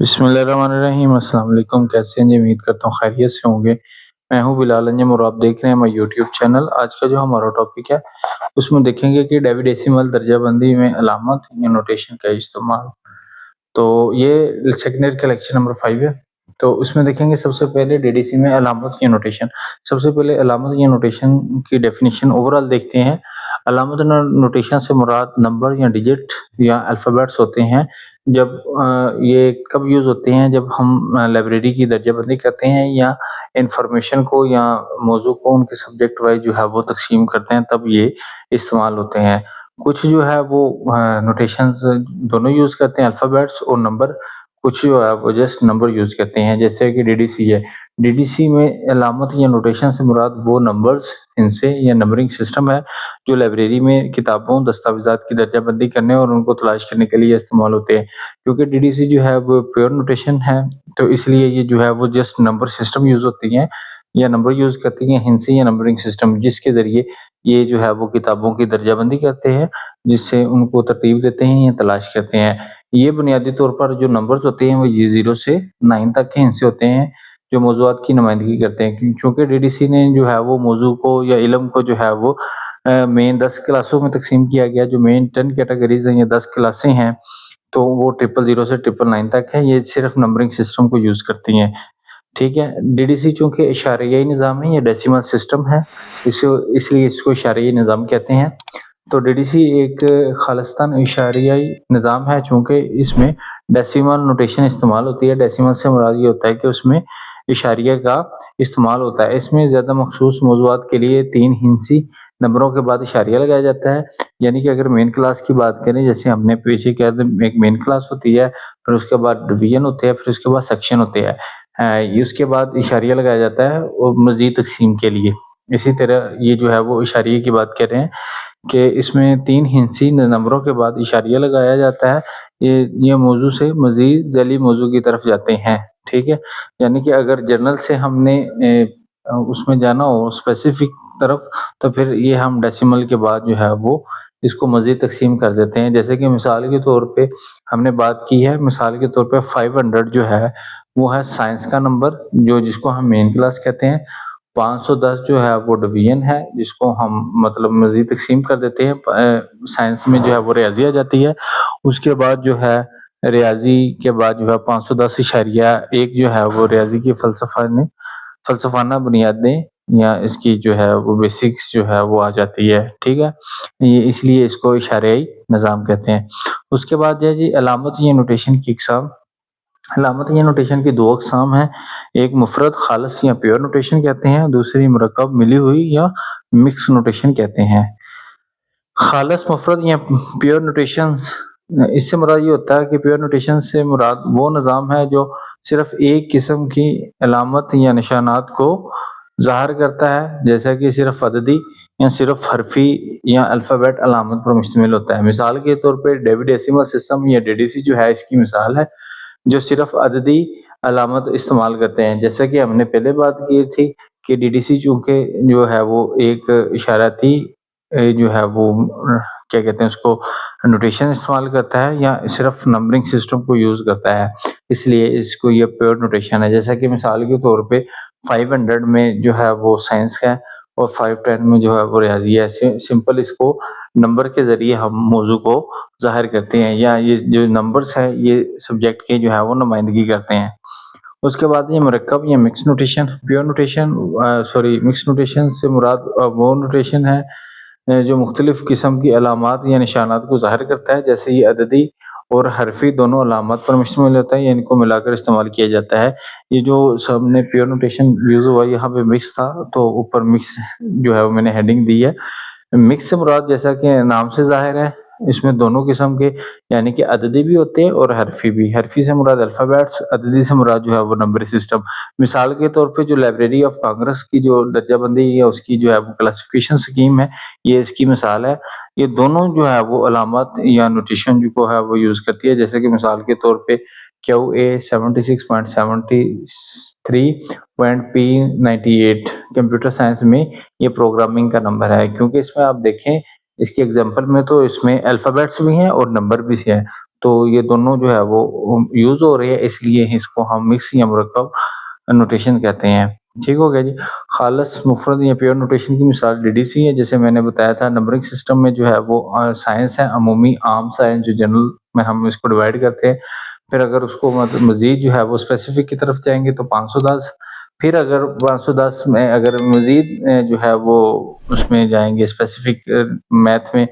बिस्मिल्लाहिर्रहमानिर्रहीम। अस्सलाम वालेकुम। कैसे हैं जी? उम्मीद करता हूँ खैरियत से होंगे। मैं हूँ बिलाल अंजम और आप देख रहे हैं मेरा यूट्यूब चैनल। आज का जो हमारा टॉपिक है उसमें देखेंगे कि डेसिमल दर्जाबंदी में अलामत या नोटेशन का इस्तेमाल। तो ये सेकंड ईयर का लेक्चर नंबर 5 है। तो उसमें देखेंगे सबसे पहले डीडीसी में अलामत या नोटेशन। सबसे पहले अलामत या नोटेशन की डेफिनेशन ओवरऑल देखते हैं। अलामत नोटेशन से मुराद नंबर या डिजिट या अल्फ़ाबेट्स होते हैं। जब ये कब यूज़ होते हैं? जब हम लाइब्रेरी की दर्जाबंदी करते हैं या इंफॉर्मेशन को या मौजू को उनके सब्जेक्ट वाइज जो है वो तक़सीम करते हैं, तब ये इस्तेमाल होते हैं। कुछ जो है वो नोटेशंस दोनों यूज़ करते हैं, अल्फ़ाबेट्स और नंबर। कुछ जो है वो जस्ट नंबर यूज़ करते हैं, जैसे कि डीडीसी है। डीडीसी में अलामत या नोटेशन से मुराद वो नंबर्स, हिंसे या नंबरिंग सिस्टम है जो लाइब्रेरी में किताबों, दस्तावेज़ात की दर्जाबंदी करने और उनको तलाश करने के लिए इस्तेमाल होते हैं। क्योंकि डीडीसी जो है वो प्योर नोटेशन है, तो इसलिए ये जो है वो जस्ट नंबर सिस्टम यूज़ होती हैं या नंबर यूज़ करती हैं, हिंसे या नंबरिंग सिस्टम, जिसके ज़रिए ये जो है वो किताबों की दर्जाबंदी करते हैं, जिससे उनको तरतीब देते हैं या तलाश करते हैं। ये बुनियादी तौर पर जो नंबर्स होते हैं वो ये 0 से 9 तक के हिस्से होते हैं जो मौज़ूआत की नुमाइंदगी करते हैं। चूँकि डीडीसी ने जो है वो मौज़ू को या इल्म को जो है वो मेन 10 क्लासों में तक़सीम किया गया। जो मेन 10 कैटेगरीज़ हैं या 10 क्लासें हैं, तो वो 000 से 999 तक है। ये सिर्फ़ नंबरिंग सिस्टम को यूज़ करती हैं। ठीक है? डीडीसी चूँकि इशारियाई निज़ाम है या डेसिमल सिस्टम है, इसलिए इसको इशारियाई निज़ाम कहते हैं। तो डीडीसी एक खालिस्तान इशारियाई निज़ाम है, चूँकि इसमें डेसिमल नोटेशन इस्तेमाल होती है। डेसिमल से मुराद ये होता है कि उसमें इशारिया का इस्तेमाल होता है। इसमें ज़्यादा मख़सूस मौज़ूआत के लिए 3 हिंसी नंबरों के बाद इशारिया लगाया जाता है। यानी कि अगर मेन क्लास की बात करें, जैसे हमने पीछे किया था, एक मेन क्लास होती है, फिर उसके बाद डिवीज़न होते हैं, फिर उसके बाद सेक्शन होते हैं। उसके बाद इशारिया लगाया जाता है और मज़ीद तक़सीम के लिए। इसी तरह ये जो है वो इशारिये की बात कर रहे हैं कि इसमें 3 हिंसी नंबरों के बाद इशारिया लगाया जाता है। ये मौजू से मज़ीद ज़ैली मौजू की तरफ जाते हैं। ठीक है? यानी कि अगर जर्नल से हमने उसमें जाना हो स्पेसिफिक तरफ, तो फिर ये हम डेसिमल के बाद जो है वो इसको मज़ीद तक़सीम कर देते हैं। जैसे कि मिसाल के तौर पे हमने बात की है, मिसाल के तौर पे 500 जो है वो है साइंस का नंबर, जिसको हम मेन क्लास कहते हैं। 510 जो है वो डिवीज़न है, जिसको हम मतलब मज़ीद तक़सीम कर देते हैं। साइंस में जो है वो रियाज़ी आ जाती है। उसके बाद जो है रियाज़ी के बाद जो है 510 इशारिया 1 जो है वो रियाज़ी की फ़लसफ़ाना बुनियादें या इसकी जो है वो बेसिक्स जो है वो आ जाती है। ठीक है? ये इसलिए इसको इशारियाई निज़ाम कहते हैं। उसके बाद है जी अलामत या नोटेशन की अक़साम। अलामत या नोटेशन की 2 अक़साम हैं। एक मुफ़रद ख़ालिस या प्योर नोटेशन कहते हैं, दूसरी मुरक्कब मिली हुई या मिक्स नोटेशन कहते हैं। ख़ालिस, मुफ़रद या प्योर नोटेशंस, इससे मुराद ये होता है कि प्योर नोटेशन से मुराद वो निज़ाम है जो सिर्फ़ एक किस्म की अलामत या निशानात को ज़ाहिर करता है, जैसा कि सिर्फ़ अददी या सिर्फ़ हरफ़ी या अल्फ़ाबेट अलामत पर मुश्तमिल होता है। मिसाल के तौर पे डेसिमल सिस्टम या डीडीसी जो है इसकी मिसाल है, जो सिर्फ़ अददी अलामत इस्तेमाल करते हैं। जैसा कि हमने पहले बात की थी कि डीडीसी चूँकि जो है वो एक इशाराती जो है वो क्या कहते हैं उसको नोटेशन इस्तेमाल करता है या सिर्फ़ नंबरिंग सिस्टम को यूज़ करता है, इसलिए इसको ये प्योर नोटेशन है। जैसा कि मिसाल के तौर पे 500 में जो है वो साइंस का है और 510 में जो है वो रियाज़ी है। सिंपल इसको नंबर के ज़रिए हम मौजू को ज़ाहिर करते हैं, या ये जो नंबर्स है ये सब्जेक्ट के जो है वो नुमाइंदगी करते हैं। उसके बाद ये मुरक्कब या mix notation. Pure notation mix notation से मुराद वो नोटेशन है जो मुख्तलिफ किस्म की अलामात या निशानात को ज़ाहिर करता है। जैसे ये अददी और हरफ़ी दोनों अलामत पर मुश्तमिल होता है, या इनको मिलाकर इस्तेमाल किया जाता है। ये जो सबने प्योर नोटेशन यूज़ हुआ, यहाँ पे मिक्स था, तो ऊपर मिक्स जो है वो मैंने हेडिंग दी है। मिक्स से मुराद जैसा कि नाम से ज़ाहिर है, इसमें दोनों किस्म के यानी कि अददी भी होते हैं और हरफ़ी भी। हरफ़ी से मुराद अल्फ़ाबेट्स, अददी से मुराद जो है वो नंबरी सिस्टम। मिसाल के तौर पे जो लाइब्रेरी ऑफ कांग्रेस की जो दर्जाबंदी या उसकी जो है वो क्लासिफ़िकेशन स्कीम है, ये इसकी मिसाल है। ये दोनों जो है वो अलामत या नोटेशन जो है वो यूज़ करती है। जैसे कि मिसाल के तौर पे QA 76.73.P98 कंप्यूटर साइंस में ये प्रोग्रामिंग का नंबर है, क्योंकि इसमें आप देखें इसकी एग्जांपल में तो इसमें अल्फ़ाबेट्स भी हैं और नंबर भी हैं। تو یہ دونوں جو ہے وہ یوز ہو رہے ہیں، اس لیے اس کو ہم مکس یا مرکب نوٹیشن کہتے ہیں۔ ٹھیک ہو گیا جی۔ خالص، مفرد یا پیور نوٹیشن کی مثال ڈی ڈی سی ہے، جیسے میں نے بتایا تھا۔ نمبرنگ سسٹم میں جو ہے وہ سائنس ہے، عمومی عام سائنس جو جنرل میں ہم اس کو ڈیوائڈ کرتے ہیں۔ پھر اگر اس کو مزید جو ہے وہ اسپیسیفک کی طرف جائیں گے تو 510، پھر اگر 510 میں اگر مزید جو ہے وہ اس میں جائیں گے اسپیسیفک میتھ میں،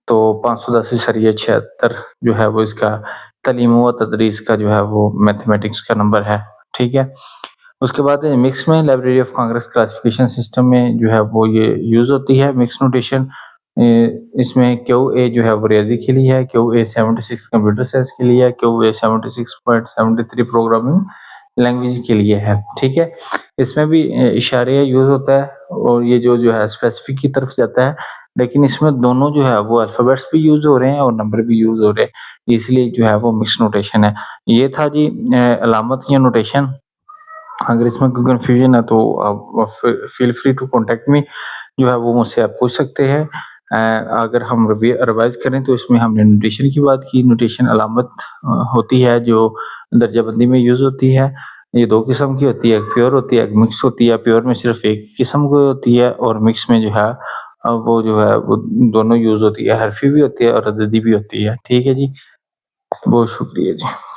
تو 510 سریہ 76 جو ہے وہ اس کا تعلیم و تدریس کا جو ہے وہ میتھمیٹکس کا نمبر ہے۔ ٹھیک ہے۔ اس کے بعد مکس میں library of Congress classification system میں جو ہے وہ یہ یوز ہوتی ہے مکس نوٹیشن۔ اس میں کیو اے جو ہے وہ ریاضی کے لیے ہے، کیو اے 76 کمپیوٹر سائنس کے لیے ہے، کیو اے 76.73 پروگرامنگ لینگویج کے لیے ہے۔ ٹھیک ہے۔ اس میں بھی اشاریہ یوز ہوتا ہے، اور یہ جو ہے اسپیسیفک کی طرف جاتا ہے، لیکن اس میں دونوں جو ہے وہ الفابیٹس بھی یوز ہو رہے ہیں اور نمبر بھی یوز ہو رہے ہیں، اس لیے جو ہے وہ مکس نوٹیشن ہے۔ یہ تھا جی علامت یا نوٹیشن۔ اگر اس میں کوئی کنفیوژن ہے تو آپ feel free to contact me, جو ہے وہ مجھ سے آپ پوچھ سکتے ہیں۔ اگر ہم ریوائز کریں تو اس میں ہم نے نوٹیشن کی بات کی۔ نوٹیشن علامت ہوتی ہے جو درجہ بندی میں یوز ہوتی ہے۔ یہ دو قسم کی ہوتی ہے، ایک پیور ہوتی ہے، ایک مکس ہوتی ہے۔ پیور میں صرف ایک قسم کو ہوتی ہے، اور مکس میں جو ہے وہ دونوں یوز ہوتی ہے، حرفی بھی ہوتی ہے اور عددی بھی ہوتی ہے۔ ٹھیک ہے جی، بہت شکریہ جی۔